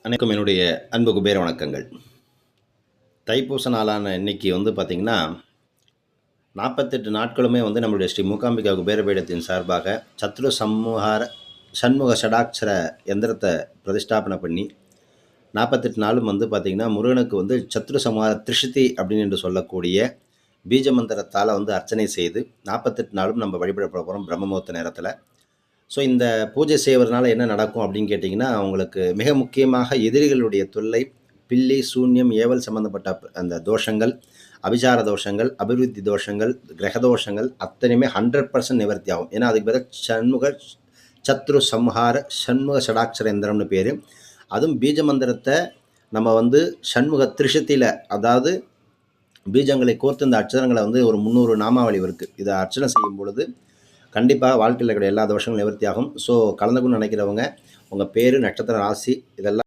அனைக்கும் என்னுடைய அன்பு குபேர வணக்கங்கள். தைப்பூச நாளான இன்னைக்கு பார்த்திங்கன்னா 48 நாட்களுமே நம்மளுடைய ஸ்ரீ மூகாம்பிகா குபேர பீடத்தின் சார்பாக சத்ரு சம்ஹார சண்முக ஷடாட்சர எந்திரத்தை பிரதிஷ்டாபனை பண்ணி 48 நாளும் பார்த்திங்கன்னா முருகனுக்கு சத்ரு சம்ஹார திரிஷதி அப்படின்னு என்று சொல்லக்கூடிய பீஜ மந்திரத்தால் அர்ச்சனை செய்து 48 நாளும் நம்ம வழிபட போகிறோம் பிரம்மமுகூர்த்த நேரத்தில். ஸோ இந்த பூஜை செய்வதனால என்ன நடக்கும் அப்படின்னு கேட்டிங்கன்னா, அவங்களுக்கு மிக முக்கியமாக எதிரிகளுடைய தொல்லை, பில்லி, சூன்யம், ஏவல் சம்மந்தப்பட்ட அந்த தோஷங்கள், அபிசார தோஷங்கள், அபிவிருத்தி தோஷங்கள், கிரக தோஷங்கள் அத்தனையுமே 100% நிவர்த்தி ஆகும். ஏன்னா அதுக்கு பேர் சண்முக சத்ரு சம்ஹார சண்முக ஷடாட்சர எந்திரம்னு பேர். அதுவும் பீஜ மந்திரத்தை நம்ம சண்முக திரிஷத்தியில், அதாவது பீஜங்களை கோர்த்து இந்த அட்சரங்களை ஒரு 300 நாமாவளி இருக்குது. இதை அர்ச்சனை செய்யும் பொழுது கண்டிப்பாக வாழ்க்கையில் இருக்கிற எல்லா தோஷங்களும் நிவர்த்தி ஆகும். ஸோ கலந்துக்கணும்னு நினைக்கிறவங்க உங்கள் பேர், நட்சத்திர ராசி இதெல்லாம்